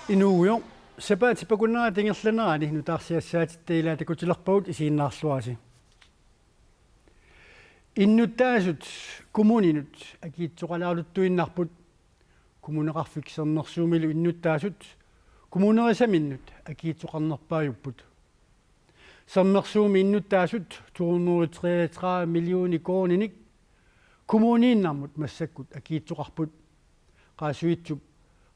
Inuuyo sapatipakunnaga tingerlaneraani nutaarsiassaatit takutilerpagut isiinnaarluasi. Innuttaasut kommuninut akiitsoqalaaluttuinnarput kommuneqarfiksernersuumilu innuttaasut kommunerisaminnut akiitsoqarnerpaajupput. Sammersuumi innuttaasut 233 millioni krooninik kommuniinnarmut massakkut akiitsoqarput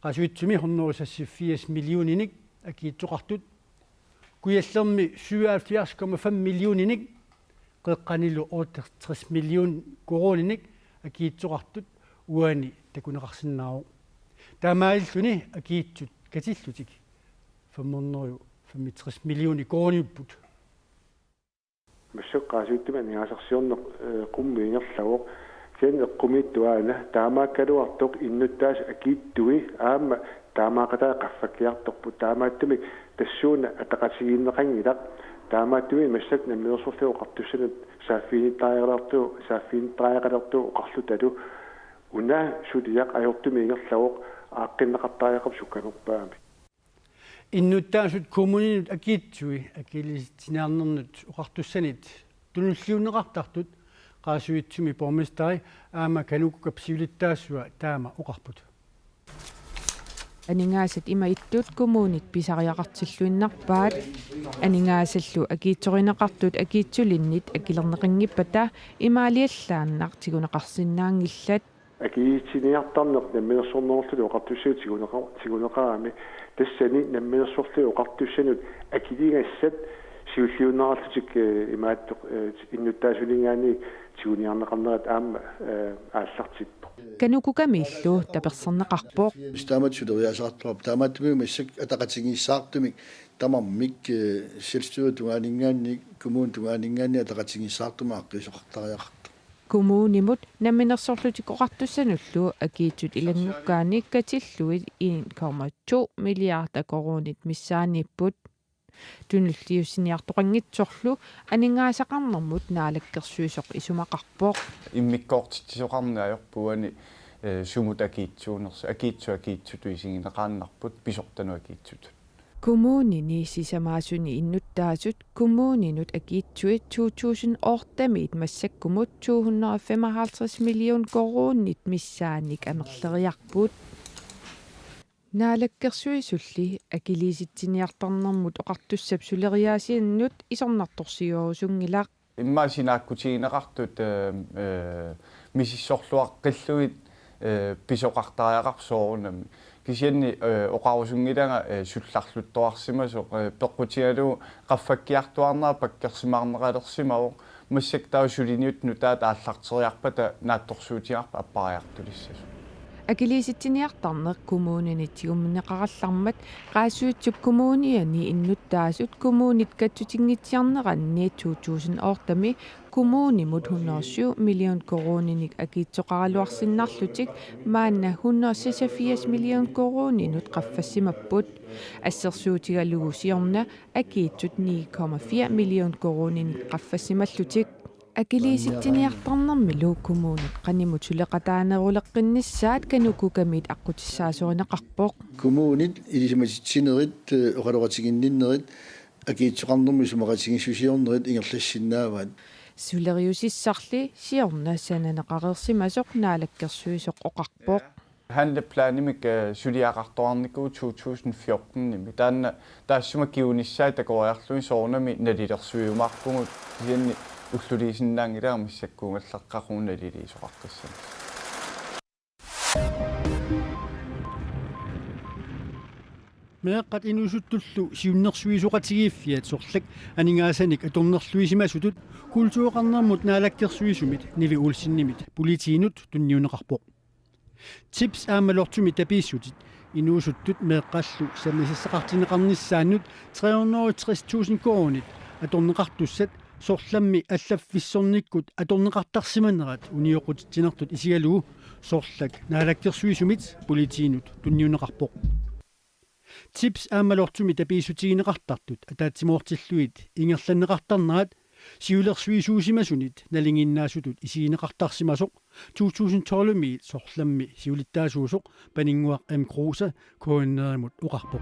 qaasuitsumi 180 millioninik akiitsoqartut kuyallermi 77,5 millioninik qeqqanilu 68 million krooninik akiitsoqartut uani takuneqarsinnaaru taamaalluni akiitsut katillutik 65 millioni krooniupput массеққаасуиттума ниасерсиорнеқ қуммиингерлавоқ сиан эққумииттуаана таамааккалуартоқ иннуттаас акииттуи аама таамаақатаа qaffakkiartorput таамааттуми тассууна атақатигииннеқангилақ таамааттуми массак наммиерсорлуоқартуссанут сааффиниттариақалертуу оқарлуталу уна сулиақ ajortumiingерлавоқ ааққиннеқартариақап сукканерпаами иннуттаасут коммунинут акиитсуи акилиситинаарнернут уқартуссанит тунуллиунеқартартут qaasuitsumi pormestari aama kanukkup sivilittaassua taama uqarput анингаасат има иттуут коммунит писариақартиллуиннарпаат анингаасаллу акиитсоринеқартут акиитсулиннит акилернеқингиппата имаалиаллааннаартигунеқарсинаангиллат акиитсиниартарнеқ намминерсорноорлу оқартуссуутигунеқаами тассани намминерсорлу оқартуссанут акилигассат сиуллиуннаарлутик имааттоқ иннуттаасулингаани тигуниарнеқарнерат аама ааллартиппо канукукамиллу таперсернеқарпоқ стаматсулериасаартуап таамааттуми массак атақатигиссаартумик тамармик селстуа тугаанингаанни коммун тугаанингаанни атақатигиссаартума аққисоқартариақарта коммунимут намминерсорлутик оқартуссануллу акиитсут илангуккаани катиллуи 1,2 миллиарда коронит миссааниппут тунуллиуссиниартоқангитсорлу анингаасақарнэрмут наалаккерсуисоқ исумақарпоқ иммиккоортитсоқарниаёрпуани сумут акиитсуту исигинеқааннарпут писортану акиитсутут коммунини сисамаасуни иннуттаасут коммунинут акиитсуит 2008 массаккумут 255 миллион коронит миссааник амерлериарпут наалаккерсуисулли акилиситсиниартарнэрмут оқартуссап сулериаасианнут исорнарторсиуорусунгилақ иммаасинааккутигинеқартут мисиссорлуаққиллуит писоқартариақарсоорунами кисианни оқарусунгилага сулларлуттоарсимасо пеққутигалу qaffakkiartuarnaa паккерсимаарнеқалерсимао массактау сулиниут нутаат ааллартериарпата наатторсуутиарпа аппариартулиссасу акилиситсиниартарнеқ коммунинитсигумнеқараллармат qaasuutsуп коммуниани иннуттаасут коммунит катсутингитсиарнеранни 2008 коммунимут 107 миллион корониник акиитсоқаралуарсиннарлутик маанна 186 миллион коронинут qaffassimapпут ассерсуутигалугу сиорна акиитсут 9,4 миллион корониник qaffassimallутик акилиситсиниартарнэрмилу коммунит qaнимут сулеқатаанерулеққиннссаат канукукамит аққутиссаасоринеқарпоқ коммунит илисиматитсинерит оқалоқатигинниннерит акиитсоқарнэрми сумақатигиссусиорнерит ингерлассиннааваат сулериусиссарли сиорна сананеқарерсимасоқ наалаккерсуисоқ оқарпоқ handleplanimik suliaqartoarniku 2014-nimi taanna taassuma kiunissai takoariarlui soornami nalilersuiumaarpungut sianni уллулисиннаангилаа миссаккуунгаллаққаруунналилисоқартассана меэққат инусуттуллу сиуннерсуисоқатигииффиат сорлак анингаасаник аторнерлуисимасутут культуоқарнэрмут наалаккерсуисумит ниви улсиннимит политиинут тунниунеқарпоқ типс аамалортуми тапииссутит инуусуттут меэққаллу самисиссақартинеқарниссааннут 360,000 коронит аторнеқартуссат сорламми аллаффиссорниккут аторнеқартарсиманерат униоқутитсинертут исигалугу сорлак наалаккерсуисумит политиинут тунниунеқарпоқ типс аамалортуми тапииссутигинеқартартут атаатсимоортиллуит ингерланнеқартарнерат siulersuisuusimasунit nalinginnaasutut isiineqartarsimasoq 2012 sorlammi siulittaasuusoq paninguaq Kruse koinnerimut uqarpoq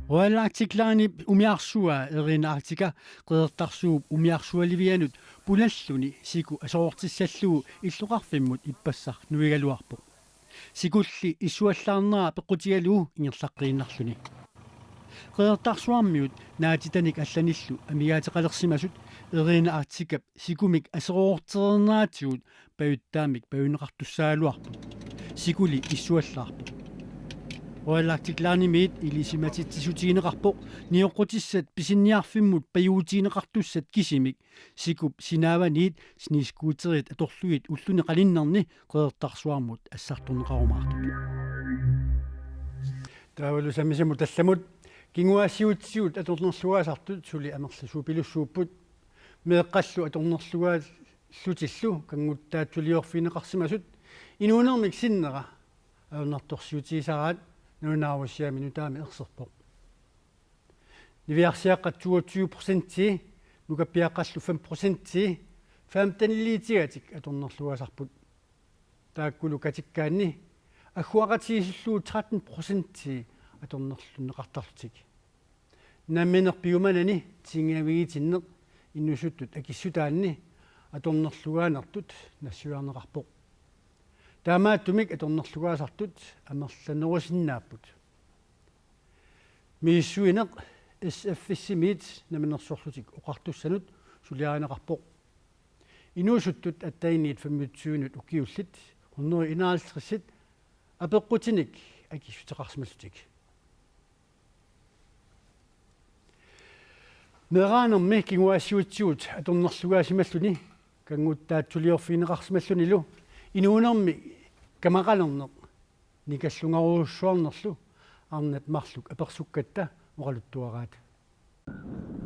Royal-Arctic-laani umiarsua erinaartika qeertarsuup umiarsualivianut punalluni siku asoortissallugu illuqarfimmut ippassar nuigaluarpoq sikulli issuallaarnera peqqutigalugu ingerlaqqiriinnarluni qeertarsuarmiut naatitanik allanillu amigaatеqalersimasut erinaartikap sikumik aseroorternaatigut payuttaamik payuneqartussaaluarpoq sikuli issuallaarpoq Royal-Arctic-laanimiit ilisimatitsisutiineqarpoq nioqqutissat pisinniarfimmut payuutiineqartussat kisimik sikup sinaavaniit sniiskuuterit atorluit ulluni qalinnerni qeertarsuarmut assartorneqarumaartut taavalusamisamut allamut kinguaassiutsiut atornerlugaasartut suli amerlasuu pilussuupput meeqqallu atornerlugaassutillu kanguttaatsuliorfiineqarsimasut inuunermik sinnera aunartorsiutiisaraat nuunaarussiami nutaami erserpoq niviarsiaqqat 22% nukappiaqqallu 5% faamtanilliitigatik atornerlugaasarput taakkulu katikkaanni аггуақатиисиллуу 13% аторнерлуннеқартарлутик намминерпиуманани тингавигитиннеқ иннусуттут акиссутаанни аторнерлугаанертут нассуарнеқарпоқ таамааттумик аторнерлугаасартут амерланерусиннааппут мииссуинеқ SF-симит наминерсорлутик оқартуссанут сулиаринеқарпоқ инуусуттут аттаиниит 25-нут укиуллит 151 апеққутиник акиссутеқарсималлутик мераанерми кингуаассуутсуут аторнерлугаасималлуни кангуттаатсулиорфинеқарсималлунилу инуунерми камақалернеқ никаллунгаруussуарнерлу арнат марлук аперсуккатта оқалуттуараат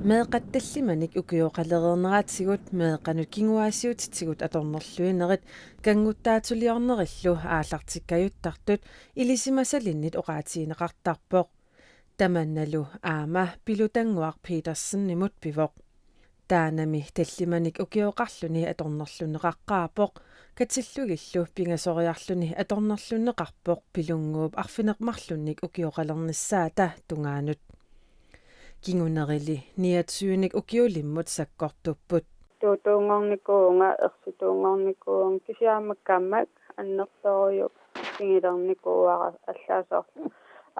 меэқатталлиманик укиоқалерернераатсигут меэқанут кингуаассиутитсигут аторнерлуинерит кангуттаатулиорнериллу ааллартиккаюттартут илисимасалиннит оқаатиинеқартарпоқ таманналу аама пилутангуар Петерсеннимут пивоқ таанами таллиманик укиоқарлуни аторнерлунеқаққаапоқ катиллугиллу пингасориарлуни аторнерлунеқарпоқ пилунгууп арфинеқмарлунник укиоқалерниссаата тунгаанут кингунерили ниатсуиник укиулиммут саккортуппут туутунгорникуунга ерситунгорникуун кисиаамаккаммак аннерториу кингилерникууара аллаасоорлу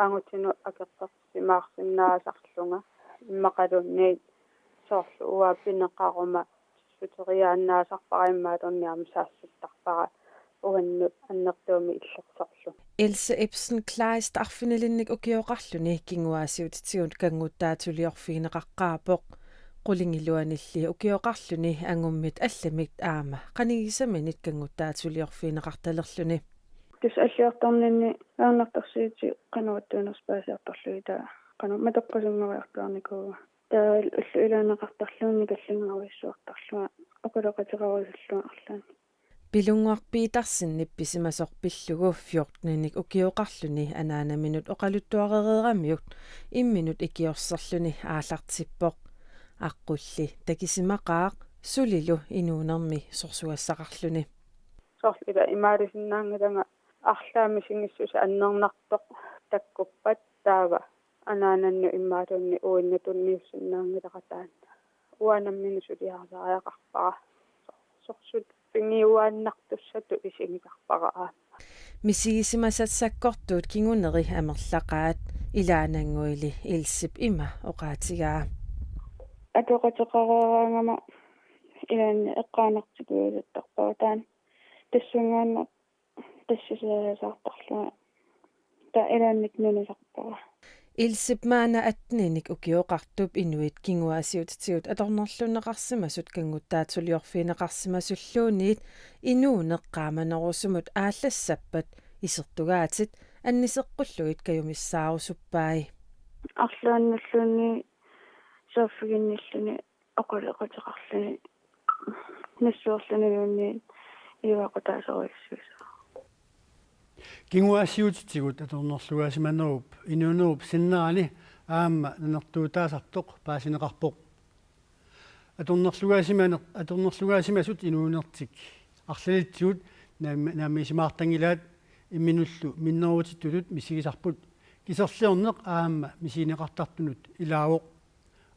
ангутину акеққарсимаарсиннаасарлунга иммақалунниит соорлу уааппинеқарума сутериааннаасарпариммааторниарма саассуттарпара уганнут аннертууми иллерсорлу Else Epsen Kleist arfinelinnik ukioqarluni kinguaasiutitigut kanguttaatsuliorfiineqaqqaapoq qulingiluanilli ukioqarluni angummit allamik aama qanigisaminit kanguttaatsuliorfiineqartalerluni кис аллиорторнинни ааннартарсиити кануаттуунерспаасиарторлуи таа кану матоққасунгориартуарникуу таа уллу илаанеқартарлуунни каллунгауиссуартарлуа оқулоқатеқарусаллуа арлаани Pilunguarpiitarsinnip pisimasorpillugu 14-nik ukioqarluni anaanaminut oqaluttuarereeramiut imminut ikiorserluni aallartippoq aqqulli takisimaqaaq sulilu inuunermi sorsuassaqarluni sorlila imaalisinnaangilanga арлаами сингиссуса аннернартоқ таккуппат таава анаананну иммаалунни уиннатунниуссиннаангилақатаан уанаммину сулиарсариақарпара сорсут пингиуааннартуссату исигиқарпараа мисигисимасатсаккортуут кингунери амерлақаат илаанангуили илсип има оqaatigaa атоқатеқараангама илаанни эққаанартикуилуттарпаа тассунгаанна тассисаасаартарлуа та илаанник нунисарпара илсип маана атниник укиоқартуп инуит кингуаасиутитигут аторнерлунеқарсимасут кангуттаатсулиорфинеқарсимасуллуунниит инуунеққааманерусумут ааллассаппат исертугаатит аннисеққуллуит каюмиссаарусуппааи арлаанналлуни сооффигинниллуни оқулеқатеқарлуни нассуорлуниуунни ивақутаасориссуса кингуаассиутитигут аторнерлугаасиманеруп инуунеруп синнерани аама нанертуутаасартоқ паасинеқарпоқ аторнерлугаасимасут инуунертик арлалитсуут наамисимаартангилаат имминуллу миннерутиттулут мисигисарпут кисерлиорнеқ аама мисинеқартартунут илаавоқ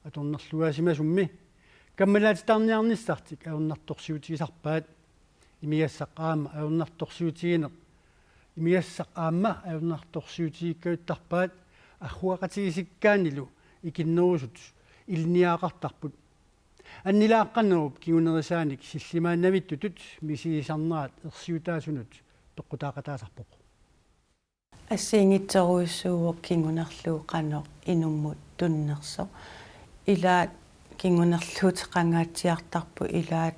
аторнерлугаасимасумми каммалаатитарниарниссартик аернарторсиутигисарпаат имиассақ аама аернарторсиутигинеқ имиассақ аама аернарторсиутигиккаюттарпаат арруақатигисиккаанилу икиннерусут илниаақартарпут аннилааққанеруп кигунерисааник силлимааннавиттутут мисигисарнерат ерсиутаасунут тоққутаақатаасарпоқ ассиингитсеруиссууоқ кингунерлуу инуммут туннерсо илаат кингунерлуутеқангаатсиартарпу илаат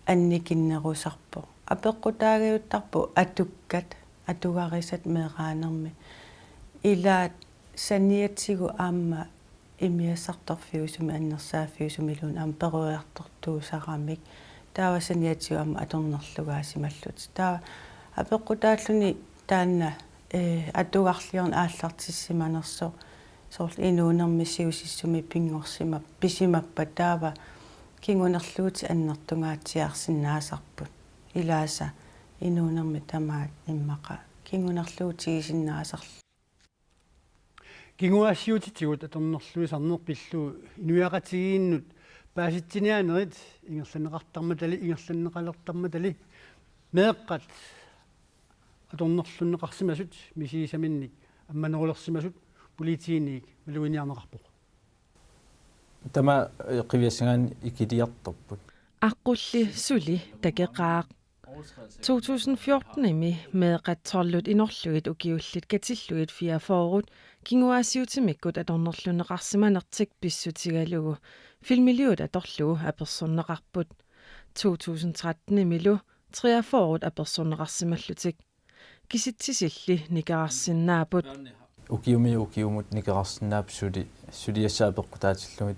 анникиннерусарпо апеққутаагиуттарпу атуккат атугарисат меэраанерми илаат саниатсигу аама имиассарторфиусуми аннерсааффиусумилун аама перуяартортуусарамик таава саниатсигу аама аторнерлугаасималлут таава апеққутааллуни таанна атугарлиорн ааллартиссиманерсо сорл инуунерми сиусиссуми пингорсима писимаппа таава кингунерлуути аннертунгаатсиарсинаасарпут илааса инуунерми тамаат иммаqa кингунерлуутигисиннаасарл кингуассиутитигут аторнерлуисарнер пиллуу инуяқатигииннут пааситсинианерит ингерланеқартарматали ингерланеқалертарматали меэққат аторнерлуннеқарсимасут мисигисаминник амманерулерсимасут политииник малуиниарнеқарпоқ тама қивиасингаан икилиарторпут аққулли сули такеқаақ 2014 ими меэқатсорлут инерлугит укиуллит катиллугит фиафоорут кингуаасиутимиккут аторнерлунеқарсиманертик писсутигалугу филмилиут аторлугу аперсорнеқарпут 2013 имилу триафоорут аперсорнеқарсималлутик киситсисилли никарарсиннаапут укиумут никарарсинаап сулиассаапеққутаатиллугит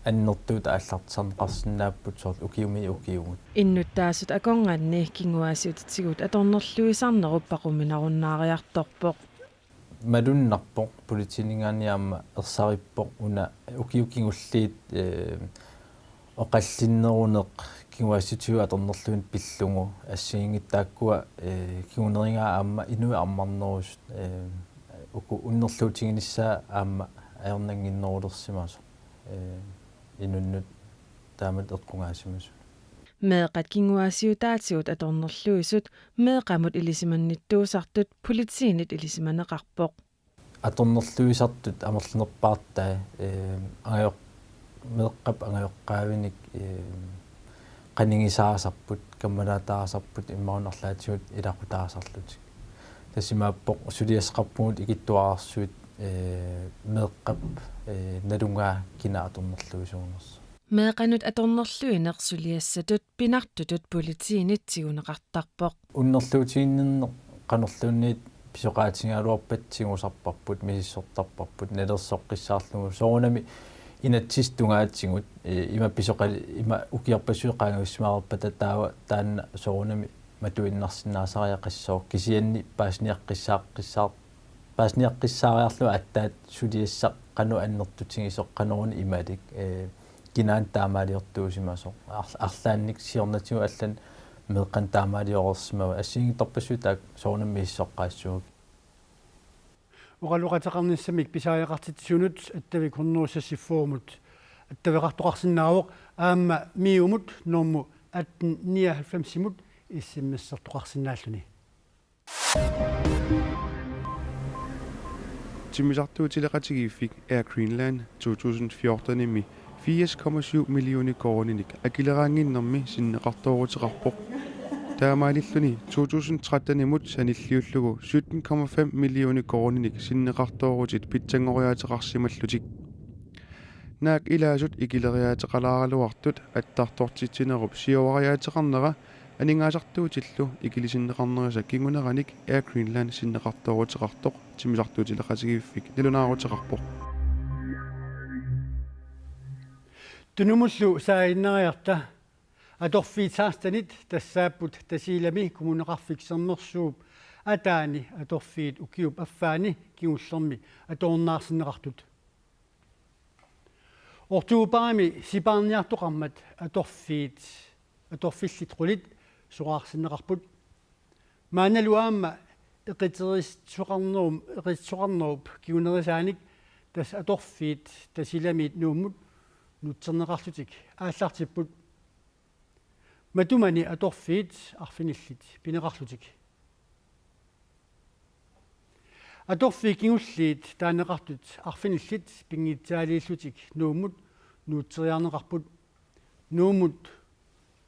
аннертуут ааллартисарнеқарсинааппут сорл укиумут иннуттаасут аконганни кингуаасиутитсигут аторнерлуисарнеруп пақуминаруннаариарторпоқ малуннарпоқ политининганиаама ерсариппоқ уна укиукингуллиит оқаллиннерунеқ кингуасситиу аторнерлуин пиллугу ассигингиттааккуа кигунерингаа аама инуи армарнерус уку уннерлуутигиниссаа аама аернангиннерулерсимасо инуннут таамат эққунгаасимасу меэқат кингуаасиутаатигут аторнерлуисут меэқамут илисиманниттуусартут политиинит илисиманеқарпоқ аторнерлуисартут амерлинерпаартаа агаёқ меэққап агаёққаавиник qaningisaasarput kammalataasarput immaunarlaatigut ilaqutaasarlutik тассимааппоқ сулиасеқарпугут игиттуаарсуит меэққап налунгаа кина аторнерлуисуунерс меэқанут аторнерлуинеқ сулиассатут пинартутут политиинитсигунеқартарпоқ уннерлуутигиннерне қанерлуунниит писоқаатингаалуарпат сигусарпарпут мисиссортарпарпут налерсоққиссаарлугу соорунами инатсистунгаатсигут има писоқали има укиарпассуеқаангуссимаарпата таава таанна соорунами матуиннарсинаасариақиссоо кисианни паасниаққиссаариарлу аттаат сулиассақ қану аннертутигисоқ қанеруни ималик кинаан таамаалиортуусимасо арлаанник сиорнатигу аллан меэқан таамаалиорерсимава ассигиторпассутаак соорунами иссоққаассууг оралуqataqarnissamik pisaajaaqartitsунут аттавик хуннуусассиффуумут аттавеқартоқарсинаавоқ аама миумут норму 1899-мут иссиммассартоқарсинааллуни Тимисартуутилеқатигииффик Air Greenland 2014-ими 80,7 миллиони корониник акилераангиннэрми синнеқартоорутеқарпоқ таамаалиллуни 2013-имут саниллиуллугу 17,5 миллиони корониник синнеқартоорутит питсангориаатеқарсималлутик наак илаасут икилериаатеқалааралуартут аттартортитсинеруп сиовариаатеқарнера анингаасартуутиллу икилисиннеқарнериса кигунераник Air Greenland синнеқартоорутеқартоқ тимисартуутилеқатигииффик нилунаарутеқарпоқ тунумуллу саиннариарта аторфиитсаарстанит тассааппут тасилами кумунеқарфиксернерсууп атаани аторфиит укиуп аффаани кигуллерми аторнаарсинеқартут ортуупарами сипаарниартоқармат аторфиллит суаарсинеқарпут maaналуаама эқитерисоқарнеруп киунерисааник тас аторфиит тасиламиит нууммут нутсернеқарлутик ааллартиппут матумани аторфиит арфиниллит пинеқарлутик аторфи кигуллиит таанеқартут арфиниллит пингитсаалииллутик нууммут нуутсериарнеқарпут нууммут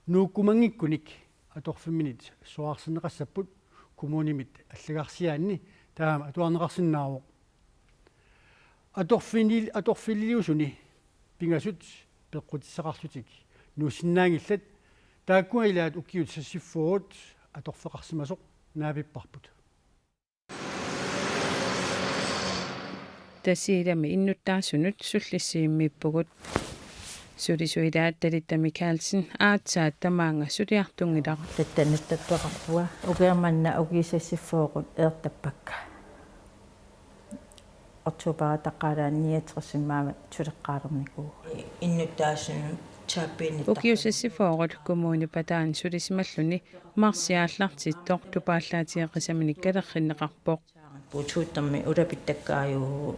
нууккумангиккуник аторфимминит суаарсинеқассаппут коммунимит аллагарсиаанни таама атуарнеқарсиннаавоқ аторфиллиусуни пингасут пеққутиссақарлутик нуусиннаангиллат тааккуилаат уккиут сассиффуут аторфеқарсимасоқ наавиппарпут тасиилами иннуттаасунут суллиссииммиппугут сулисуилаат талитта Микаэлсен аатсаат тамаанга сулиартунгилара таттанаттаттуақарпуа угеерманна угисассиффуоқут эертаппакка ортубаратаққалаанниатерсимаава сулеққаалерникуу иннуттаасуну чаппиинни укиусассифуоқут коммуни патаан сулисималлуни марсиааллартиттоқ тупааллаатиеқисаминик калерриннеқарпоқ пуутууттерми улапиттаккааюу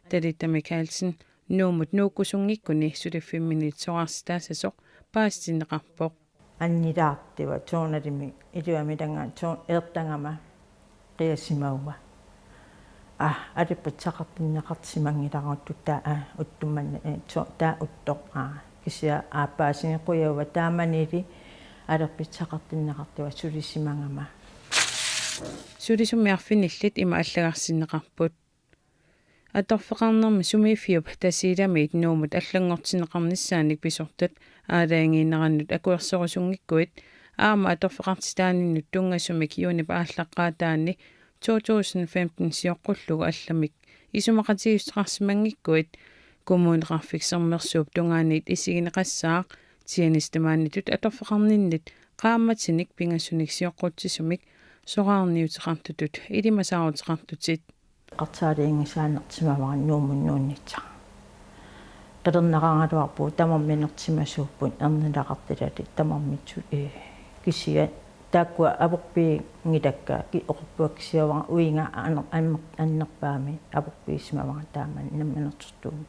талитта Микаэлсен нуумут нууккусунгиккуни сулиффимминит соарситаасасоқ паастиннеқарпоқ аннилаартива тоорналими илуамилангаа тоо эертангама қиассимауа алиппатсақартиннеқартимангиларутту таа уттуманна таа уттоқ кися аапаасингеқуяува тааманили алерпитсақартиннеқартива сулиссимангама сулисумиарфиниллит има аллагарсиннеқарпут аторфеқарнерми сумииффиуп тасииламиит нуумут аллангортинеқарниссааник писортат аалаангиинераннут акуерсорусунгиккуит аама аторфеқартитааниннут тунгасумик юнип ааллаққаатаани 2015 сиоққуллугу алламик исумақатигустеқарсимангиккуит коммуунеқарфиксермерсууп тунгаанит исигинеқассаақ тианистамааннитут аторфеқарниннит qaamatinik pingassunik siоққутсисумик сораарниутеқартутут илимасаарутеқартутит qартаалиингисаанертимаваран нуумуннууннитсаа qadernaqaangaluarpu tamamminertimasuupput ernilaqartilati tamammitsu kisia taakua aporpi ngilakka ki oquppuakkisiavara uinga annerpaami aporpiisimavara taaman nammanerturtuun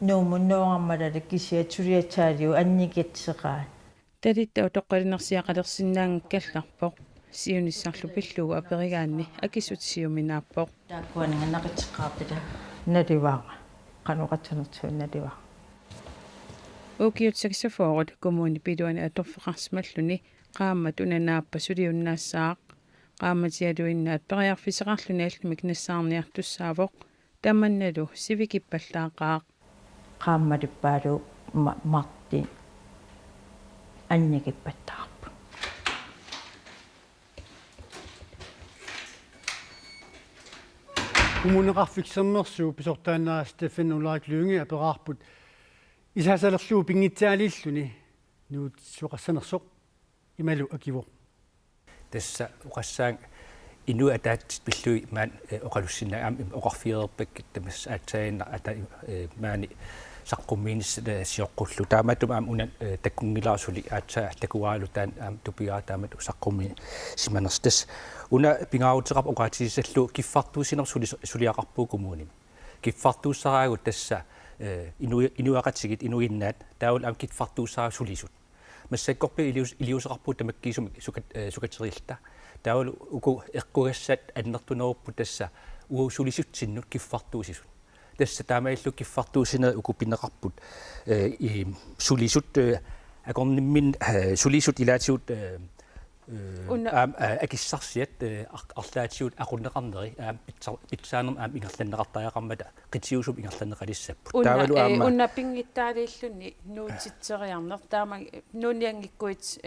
nuumunnuarmalali kisia tuliataaliu annikitseqaa талитта утоққалинерсиақалерсинаангккалларпоқ сиунissarlu pillugu aperigaanni akissutissiuminaappoq taakkuananganaqitseqaartila naливаара qanuqatsanertuun naливаара укиутсаксафоорут коммуни пилуани аторфеқарсималлуни qaammat unanaappa suliunnaassаақ qaammatиалуиннаат периарфисеқарлуни аллумик нассаарниартуссаавоқ таманналу сивикиппаллаақаақ qaammalipпаалу марти анникиппаттаарпу коммунеқарфиксермерсуу писортаанаа Стефан Улаик Лүнги апераарпут исаасалерлуу пингитсаалииллуни нуут суқассанерсоқ ималу акиво тасса уқассаан ину атаат пиллуи маан оқалуссинаа аам оқарфиерерпак тамас аатсаина ата маани саққуммиинис сиоққуллу тааматум аам унан таккунгилаарсули аатсаа такуаалу таан аам тупиаа таамат саққумми симанерстас уна пингааутеқап оқаатисаллу киффартуусинерсули сулиақарпуу коммууними киффартууссараагут тасса инуақатсигит инуиннаат таул аам киффартууссараа сулисут массаккорпи илиусеқарпуу тамаккиисуми сукатерилта таул уку эққугассат аннертунеруппу тасса уусулисутсиннут киффартуусисут тасса таамаиллу киффартуусинер уку пинеқарпут сулисут акорниммин сулисут илаатиут акиссарсиат арлаатиут aqunneqarneri аам питсаанер аам ингерланнеқартаяақармата қитсиусуп ингерланнеқалиссаппут таавалу аама унна пингиттаалииллунни нуутитсериарнер таама нуниангиккуит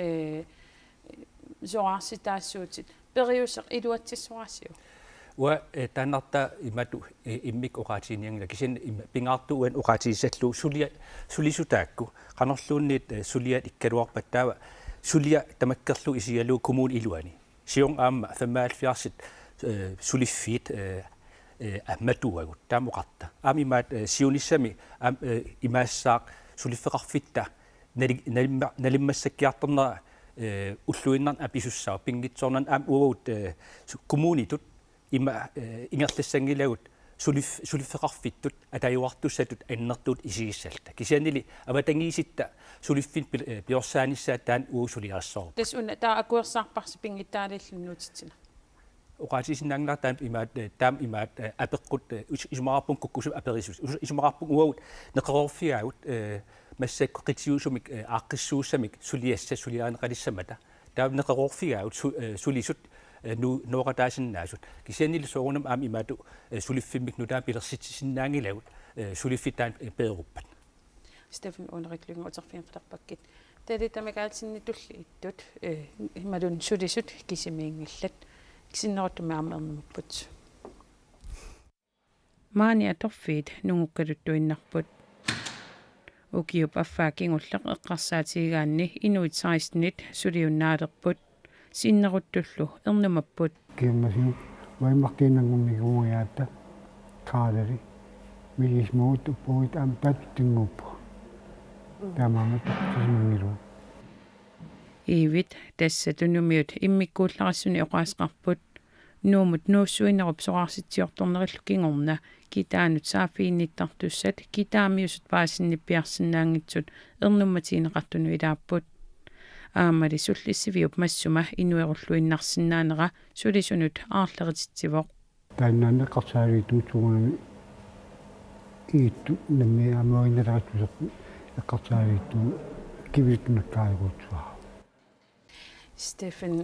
жоарситаассуутит периусеқ илуатсиссуарсиу уа таанарта имату иммик оқаатиниангила кисин пингаартуан оқаатиссаллу сулисутаакку қанерлуунниит сулиат иккалуарпаттаава сулия тамаккерлу исиалу коммуун илуани сион аама 75 сулиффиит ammatuagut taamoqarta aami maat siunissami imaassaaq suliffeqarfitta nalimmassakkiartornera уллуиннар аписуссаа пингитсорнан аам уут коммунитут има ингерлассангилагут сулиффеқарфиттут атаюартуссатут аннертуут исигиссалта кисианили аватангииситта сулиффин пиорсааниссаат таан уусулиассоо тас уна таа акуерсаарпарси пингиттаалиллуннуутитсина оқаатисиннаанглар таам имаат апеққут исумараппун куккусу аперисус исумараппун уут неқерорфиаагут массаккоқитсиусумик ааққиссууссамик сулиаанеқалиссамата таавнеқерорфиаагут сулисут нуоқатаасиннаасут кисианнили соорунам аами имаату сулиффиммик нутаа пилерситсиннаангилагут сулиффитаан пееруппат Stefan Ulriklyngen uterfiinqatarpakkit таалитамакаатсинни тулли иттут ималун сулисут кисимиингиллат кисиннерутума амернумуппут маани аторфиит нунгуккалуттуиннарпут укиуп аффаакингуллеқ эққарсаатигаанни инуит саистнит сулиуннаалерпут синнеруттуллу ернумаппут киммасиу ваймаркинангуммигуяата каалери мигисмуут уппуит ампат тингуппу тамамат тисмангилу ивит тассатунумиут иммиккуулларассуни оқаасқарпут нуумут нууссуинеруп соқарситсиорторнериллу кингорна китаанут саафиинниттартуссат китаамиусут паасинниппиарсинаангитсут ернумматиинеқартуну илааппут аамали суллиссивиуп массума инуеруллуиннарсинаанера сулисунут аарлерититсивоқ тааннаанеққарсаариитуутсугунами иитту намми амоиннераратусеқ эққарсаариитту кивитунаккаагуутсуа Stefan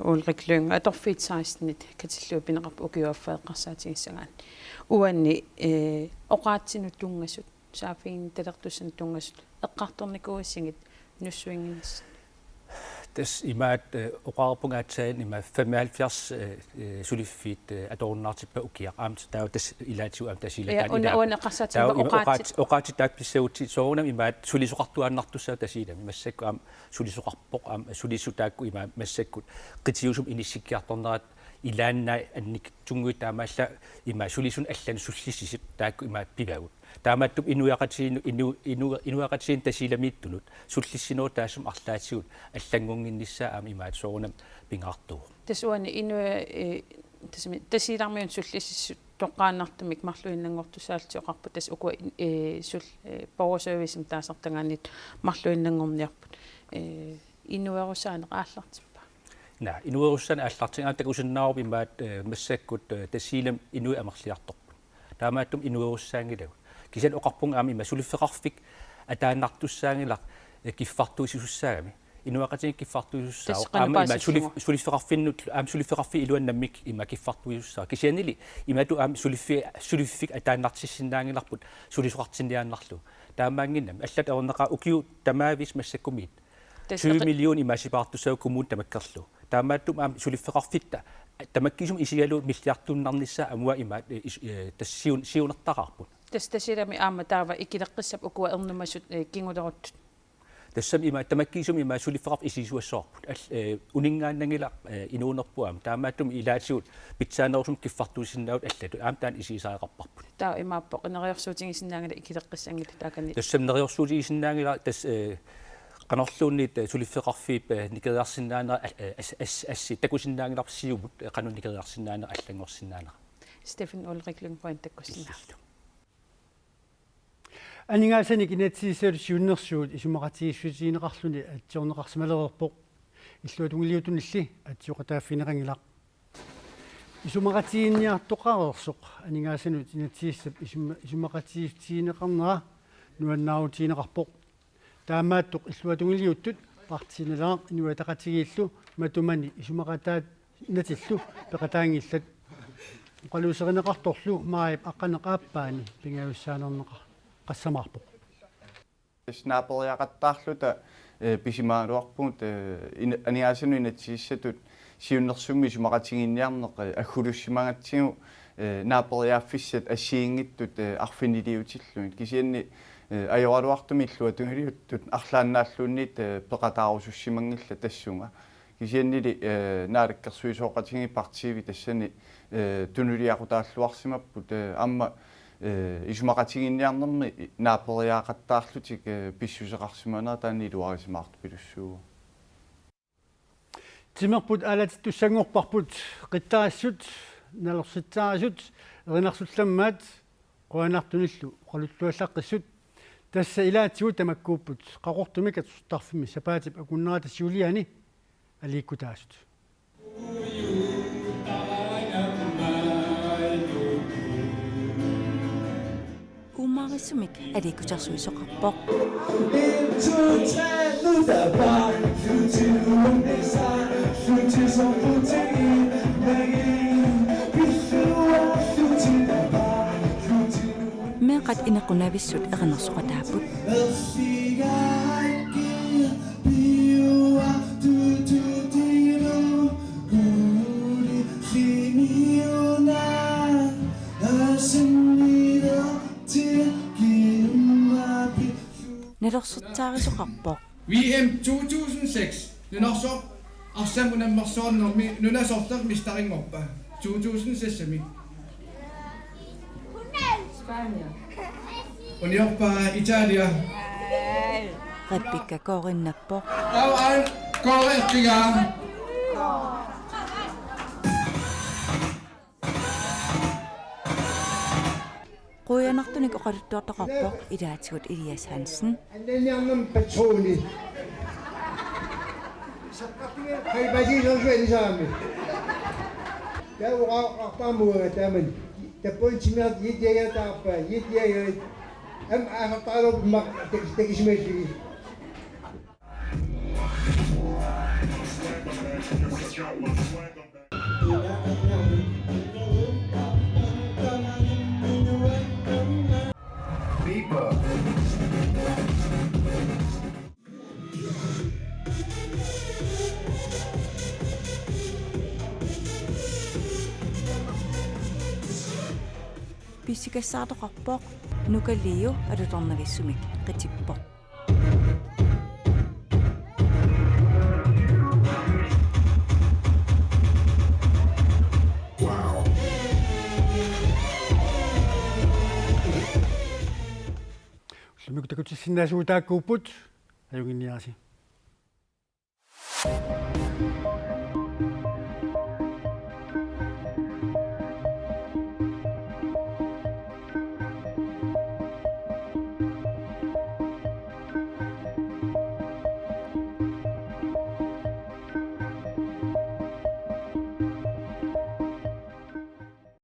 Ulriklyngen atorfiit saistnit katillupinaqarp ukiuaffaaqqarsaatigissagaan uanni oqaatsinut tungasut saafiin talertussan tungasut eqqartornikuussingit nussuinginis tas imaat oqaarpungaatsain ima 75 suliffiit atorunnaartippa ukiaq aamta taa tas ilaatiu aam tasilataan oqaatitaakpissagutti soorunam imaat sulisuqartuaannartussaa tasilam massakku aam sulisuqarpoq aam sulisutaakku ima massakkut qitiusum inissikkiartornerat ilaannai annik tunguit taamaalla ima sulisun allan sullisisit taakku imaat pivagut тааматтуп инуақатсиин тасилamiittunut суллиссиноо таассум арлаатсигут аллангунгиннссаа аами имаат соорунам пингаартуу тасуани инуа тасилармиун суллиссиссут тоққааннартумик марлуиннангортусаалтиоқарпут тас уку сул поwerservicem таасартангаанит марлуиннангорниарпут инуерусаанеқааллартиппа на инуеруссана ааллартингаа такусиннаару имаат массаккут тасилам инуи амерлиарторпут таамааттум инуеруссаангилагу кисал оқарпунга аами масулиффеқарфик атааннартуссаангилар киффартуисуссаагами инуақатин киффартуисуссаа аама има сулиффеқарфиннут аам сулиффеқарфи илуаннаммик има киффартуисуссаа кисианили имату аам сулиффик атааннартиссиннаангиларпут сулисуқартинниааннарлу таамаангиннам аллат орнеқа укиу тамаавис массаккумиит 20 миллион имасипаартуссаа коммун тамаккерлу таамааттум аам сулиффеқарфитта тамаккисум исигалу миллиартуннарнissaа амуа имаат тассиунертақарпут тастасилами аама таава икилеққиссап укуа ернумасут кингулерут тассам има тамаккисум има сулиффеқарф исисуассоорпут унингааннангила инуунерпуам таамааттум илаатигут питсаанерусум киффартуисиннаут аллату аам таан исисааеқарпарпут таа имааппо нериорсуутингисиннаангила икилеққиссангит таакани тассам нериорсуутингисиннаангила тас qanorluunniit sulifфеқарфиип никериарсиннаанера асси такусиннаангиларсиумут qanun никериарсиннаанера аллангорсиннаанера Stefan Ulriklyngen pointakkusinna анингаасаник инатсиисаалу сиуннерсуут исумақатигиссутиинеқарлуни атсиорнеқарсималерерпоқ иллуатунгилиутунилли атсиоқатааффинеқангилақ исумақатигинниартоқарерсоқ анингаасанут инатсииссап исумақатигиссутиинеқарнера нуаннаавутиинеқарпоқ таамааттоқ иллуатунгилиуттут партинелаа инуатақатигииллу матумани исумақатаат натиллу пеқатаангиллат оқалуусеринеқарторлу маип аққанеқааппаани пингауссаанернеқа qassamaarpoq snaaperjaqattaarluta pisimaaluarput aniaasunu inatsiissatut siunnersummi sumaqatiginniarneq aggulussimagatsigu naaperjaaffissat assiingittut arfiniliutilluni kisianni ajoraluartumi illuatungiliuttut arlaannaalluunniit peqataarusussimanngilla tassunga кисианнили наалаккерсуисооqatiги партиви тассани тунулиақутааллуарсимаппут аама исумақатигинниарнэрми наапериаақаттаарлутик писсусеқарсиманаа таани луарисимаарт пилуссуу тимерпут алат туссангорпарпут қиттаассут налерситсаарисут эринарсулламмаат қуанартуниллу оқалуллуаллаққиссут тасса илаатсигу тамаккууппут қақортумик атсуттарфимми сапаатип акуннерата сиулиани алииккутаасут умаарissumik алииккутарсуисоқарпоқ меқат инеқунависсут эринерсоқатааппут нелерсуттаарисоқарпоқ VM 2006 нунарсоо арсамунаммерсуарнэрми нунасортер мистарингорпа 2006 ми Spania Uniorpa Italia Rebecca koorinnappoq Auan koorertiga Quyanartunik oqaluttuartoqarpoq ilaatigut Elias Hansen Annaniarnam patroni Saqqapinga qalbaliisersuanisaami Tauqaaqartaamuga taaman tappointimiart yitiagaataarpa yitiagaat am aaqartaalup takismaalligi Pissikassaartoqarpoq nukalliu alutornavissumik qitippoq Lumik takutissinnaasuutaakkuupput ajunginniarasi